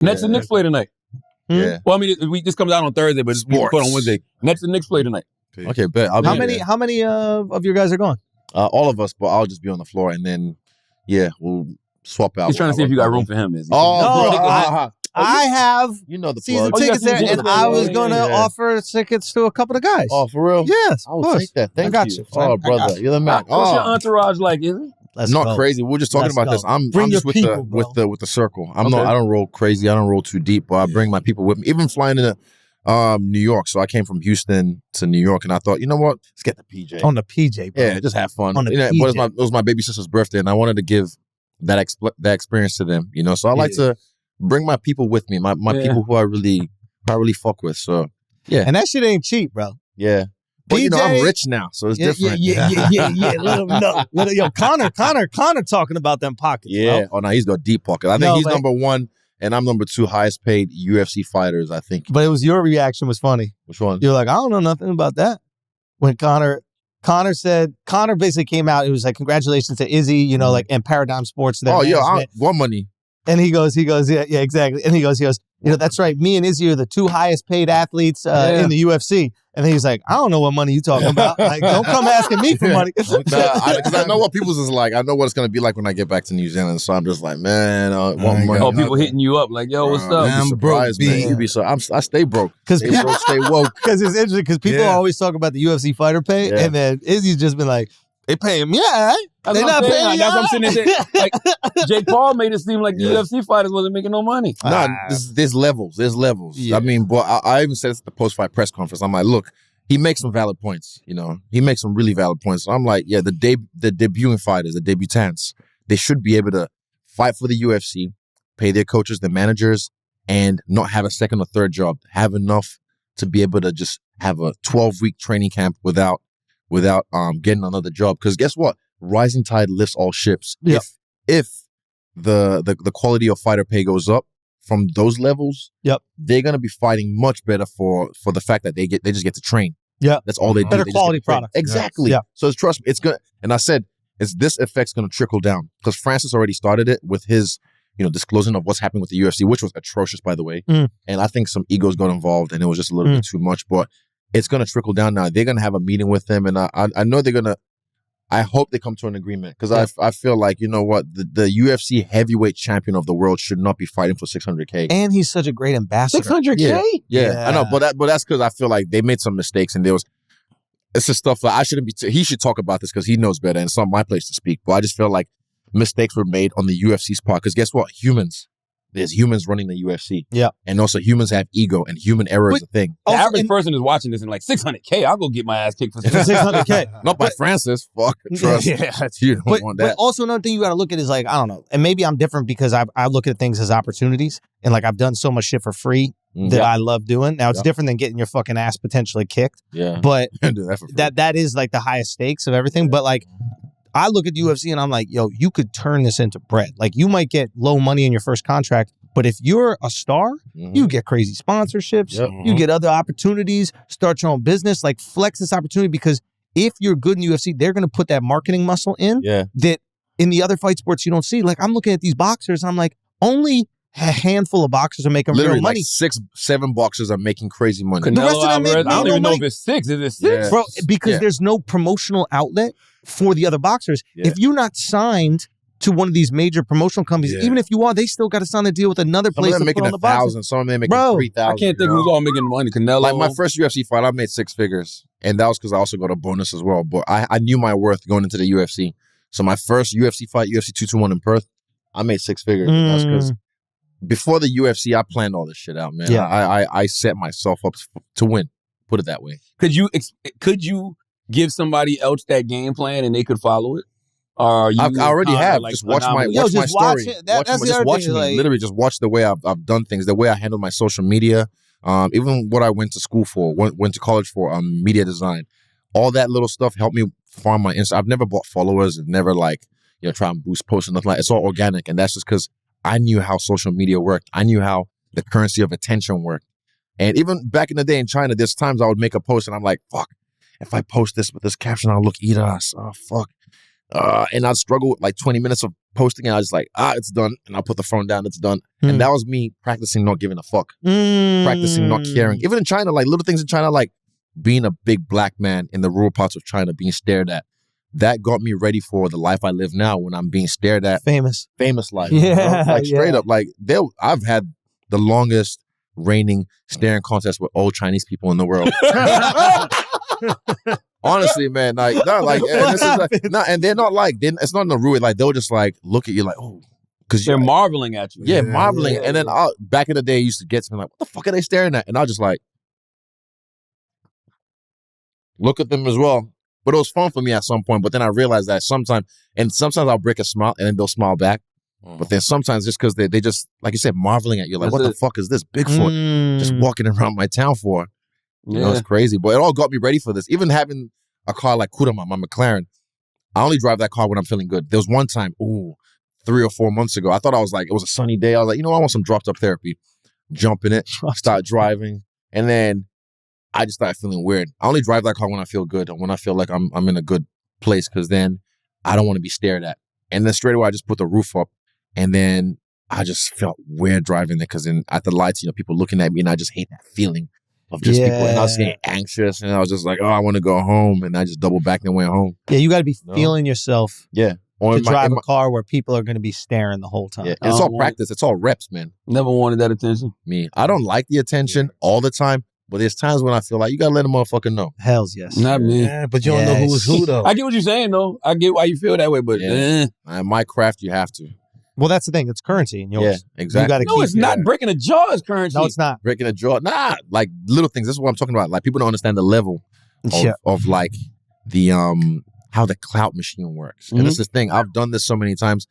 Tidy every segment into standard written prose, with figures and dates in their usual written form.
Nets and Knicks play tonight. Yeah. Well, I mean, this comes out on Thursday, but it's put on Wednesday. Nets and Knicks play tonight. Okay, bet. How many of your guys are going? All of us, but I'll just be on the floor, and then we'll swap out. He's trying to see if you got room for him. Is he? I have the season plug. tickets there, and I was going to offer tickets to a couple of guys. Oh, for real? Yes, I will take that. Thank I got you. you. Oh, brother, you're the man. What's your entourage like? Is it? Not crazy. We're just talking about this. I'm just with the circle. I don't roll crazy. I don't roll too deep, but I bring my people with me. Even flying into New York. So I came from Houston to New York, and I thought, you know what? Let's get the PJ. On the PJ, bro. Yeah, just have fun. On the PJ. It was my baby sister's birthday, and I wanted to give that experience to them. You know, so I like to bring my people with me. My people who I really fuck with. So yeah, and that shit ain't cheap, bro. Yeah. But PJ, I'm rich now, so it's different. Yeah. Let him know. Yo, Connor talking about them pockets, yeah. bro. Oh, no, he's got deep pockets. I think he's number 1, and I'm number 2 highest paid UFC fighters, I think. But your reaction was funny. Which one? You're like, I don't know nothing about that. When Connor basically came out, it was like, congratulations to Izzy, you know, like, and Paradigm Sports. Oh, yeah, I want money. And he goes, yeah, exactly. And he goes, you know, that's right. Me and Izzy are the 2 highest paid athletes in the UFC. And then he's like, I don't know what money you talking about. Like, don't come asking me for money. Because I know what people's is like. I know what it's going to be like when I get back to New Zealand. So I'm just like, man, I want money. Oh, people hitting you up like, yo, what's up? I'm broke, man. I stay broke. Stay woke. Because it's interesting because people always talk about the UFC fighter pay. And then Izzy's just been like, they pay him, yeah. They're not paying. That's what I'm saying. Like, Jake Paul made it seem like the UFC fighters wasn't making no money. No, there's levels. There's levels. Yeah. I mean, but I even said this at the post-fight press conference. I'm like, look, he makes some valid points. You know, he makes some really valid points. So I'm like, yeah, the debuting fighters, the debutants, they should be able to fight for the UFC, pay their coaches, their managers, and not have a second or third job. Have enough to be able to just have a 12-week training camp without getting another job. Because guess what? Rising tide lifts all ships. Yep. If the quality of fighter pay goes up from those levels, they're gonna be fighting much better for the fact that they just get to train. Yeah, that's all they do. Better quality product. Exactly. Yeah. So trust me, it's gonna. And I said, this effect's gonna trickle down because Francis already started it with his, disclosing of what's happening with the UFC, which was atrocious, by the way. And I think some egos got involved, and it was just a little bit too much. But it's gonna trickle down now. They're gonna have a meeting with them, and I know they're gonna. I hope they come to an agreement because I feel like, you know what, the UFC heavyweight champion of the world should not be fighting for $600K. And he's such a great ambassador. $600K? Yeah, I know, but that's because I feel like they made some mistakes and it's just stuff that I shouldn't be. He should talk about this because he knows better and it's not my place to speak. But I just feel like mistakes were made on the UFC's part because guess what, there's humans running the UFC. Yeah. And also humans have ego and human error is a thing. The average person is watching this and like, $600K, I'll go get my ass kicked for $600K. Not by Francis. Fuck. Trust me. You don't want that. But also another thing you got to look at is like, I don't know. And maybe I'm different because I look at things as opportunities. And like I've done so much shit for free that I love doing. Now it's different than getting your fucking ass potentially kicked. Yeah. But that that is like the highest stakes of everything. But like, I look at the UFC and I'm like, yo, you could turn this into bread. Like you might get low money in your first contract, but if you're a star, you get crazy sponsorships, you get other opportunities, start your own business, like flex this opportunity because if you're good in UFC, they're going to put that marketing muscle in that in the other fight sports you don't see. Like I'm looking at these boxers and I'm like, only a handful of boxers are making real money. Like 6-7 boxers are making crazy money. Canelo, the rest of them I don't even know if it's 6. Is it 6? Bro, because there's no promotional outlet for the other boxers. If you're not signed to one of these major promotional companies, even if you are, they still got to sign a deal with another place to put on the boxers. Some of them making 3,000. I can't think who's all making money. Canelo. Like my first UFC fight, I made 6 figures. And that was because I also got a bonus as well. But I knew my worth going into the UFC. So my first UFC fight, UFC 221 in Perth, I made 6 figures. That's because before the UFC, I planned all this shit out, man. Yeah. I set myself up to win. Put it that way. Could you give somebody else that game plan and they could follow it? I already have. Like, just watch my story. Just watch me. Like, literally, just watch the way I've done things, the way I handle my social media, even what I went to school for, went to college for, media design. All that little stuff helped me farm my Insta. I've never bought followers and never try and boost posts and nothing like that. It's all organic, and that's just because I knew how social media worked. I knew how the currency of attention worked. And even back in the day in China, there's times I would make a post and I'm like, fuck, if I post this with this caption, I'll look eat us. Oh, fuck. And I'd struggle with like 20 minutes of posting and I was just like, it's done. And I'll put the phone down, it's done. And that was me practicing not giving a fuck. Practicing not caring. Even in China, like little things in China, like being a big black man in the rural parts of China, being stared at. That got me ready for the life I live now when I'm being stared at. Famous life. Yeah. You know? Like straight up. Like I've had the longest reigning staring contest with old Chinese people in the world. Honestly, man, like, no, like, and, this is like no, and they're not like, it's not in the rude, like, they'll just like look at you like, oh, because they're marveling at you. Yeah, marveling. And then back in the day, it used to get to me like, what the fuck are they staring at? And I'll just like look at them as well. But it was fun for me at some point. But then I realized that sometimes I'll break a smile and then they'll smile back. But then sometimes just because they just, like you said, marveling at you, like, what the fuck is this Bigfoot just walking around my town for? You know, it's crazy. But it all got me ready for this. Even having a car like Kurama, my McLaren, I only drive that car when I'm feeling good. There was one time, 3 or 4 months ago, I thought it was a sunny day. I was like, you know, I want some dropped up therapy. Jump in it, start driving. And then I just started feeling weird. I only drive that car when I feel good or when I feel like I'm in a good place, because then I don't want to be stared at. And then straight away, I just put the roof up. And then I just felt weird driving there, because then at the lights, you know, people looking at me, and I just hate that feeling of just people. And I was getting anxious, and I was just like, I want to go home. And I just doubled back and went home. Yeah, you got to be feeling yourself. Yeah. To drive a car where people are going to be staring the whole time. Yeah, it's all practice. It's all reps, man. Never wanted that attention. Me. I don't like the attention all the time, but there's times when I feel like you got to let a motherfucker know. Hells yes. Not me. Yeah, but you don't know who is who, though. I get what you're saying, though. I get why you feel that way, but my craft, you have to. Well, that's the thing. It's currency in yours. Yeah, exactly. You gotta it's not breaking a jaw is currency. No, it's not. Breaking a jaw. Nah, like little things. This is what I'm talking about. Like, people don't understand the level of like the how the clout machine works. And this is the thing. I've done this so many times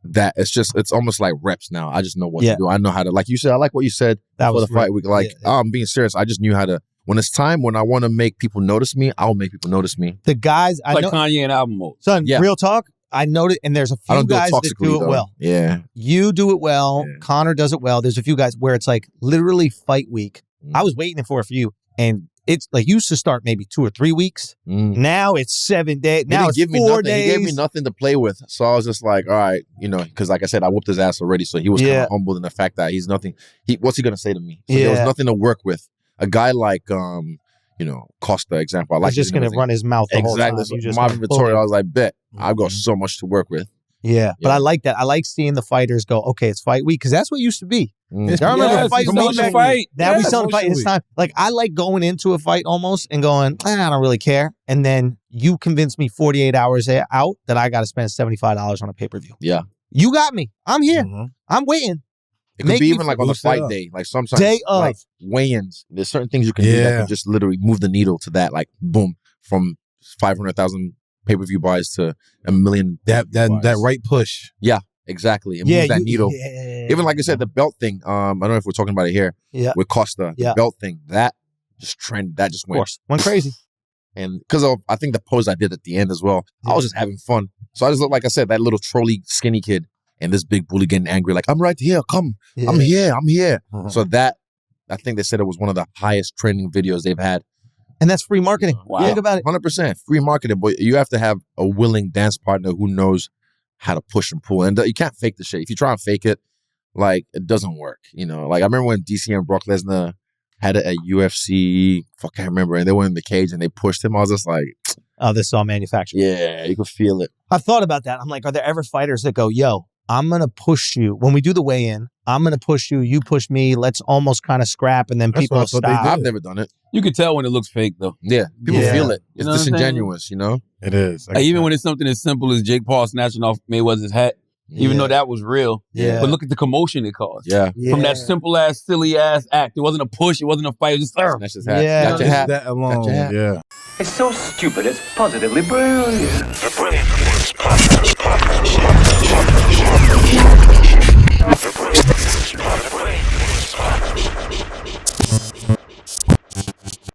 that it's almost like reps now. I just know what to do. I know how to, like you said, I like what you said that for the fight week. Like, I'm being serious. I just knew how to, when it's time, when I want to make people notice me, I'll make people notice me. The guys, I know. Kanye and album mode. Son, real talk. I noticed, and there's a few guys that do it well. Yeah. You do it well. Yeah. Connor does it well. There's a few guys where it's like literally fight week. I was waiting for it for you. And it's like, used to start maybe 2 or 3 weeks. Now it's 7 days. Now it's 4 days. He gave me nothing to play with. So I was just like, all right, you know, because like I said, I whooped his ass already. So he was kind of humbled in the fact that he's nothing. What's he going to say to me? So there was nothing to work with. A guy like, you know, Costa example. I like just going to run his mouth the whole time. Exactly. So Marvin Vittori, I was like, bet. I've got so much to work with. Yeah, but I like that. I like seeing the fighters go, okay, it's fight week, because that's what it used to be. I remember fight week. Now we sell the fight. It's time. Like, I like going into a fight almost and going, I don't really care. And then you convince me 48 hours out that I got to spend $75 on a pay-per-view. Yeah. You got me. I'm here. I'm waiting. It could be even like on the fight day. Like sometimes day of. Like weigh-ins. There's certain things you can do that can just literally move the needle to that. Like, boom, from 500,000 pay-per-view buys to 1 million. That right push. Yeah, exactly. And move that needle. Even like I said, the belt thing. I don't know if we're talking about it here. Yeah. With Costa, the belt thing, that just trended. That just went. Of course. Went crazy. And because of, I think the pose I did at the end as well, I was just having fun. So I just looked, like I said, that little trolley skinny kid and this big bully getting angry, like, I'm right here, come. I'm here. So that, I think they said it was one of the highest trending videos they've had. And that's free marketing. Wow. Think about it. 100% free marketing, but you have to have a willing dance partner who knows how to push and pull. And you can't fake the shit. If you try and fake it, like, it doesn't work. You know, like I remember when DC and Brock Lesnar had it at UFC, I can't remember, and they went in the cage and they pushed him. I was just like, oh, this is all manufactured. Yeah, you could feel it. I've thought about that. I'm like, are there ever fighters that go, yo, I'm going to push you. When we do the weigh-in, I'm going to push you, you push me, let's almost kind of scrap, and then people stop. I've never done it. You can tell when it looks fake, though. Yeah, people feel it. It's disingenuous, you know? It is. Like, even when it's something as simple as Jake Paul snatching off Mayweather's hat, even though that was real. Yeah. But look at the commotion it caused. Yeah. From that simple-ass, silly-ass act. It wasn't a push. It wasn't a fight. It was just, snatch his hat. Yeah. Got your hat. That alone. Yeah. It's so stupid. It's positively brilliant. The Brilliant Reports podcast.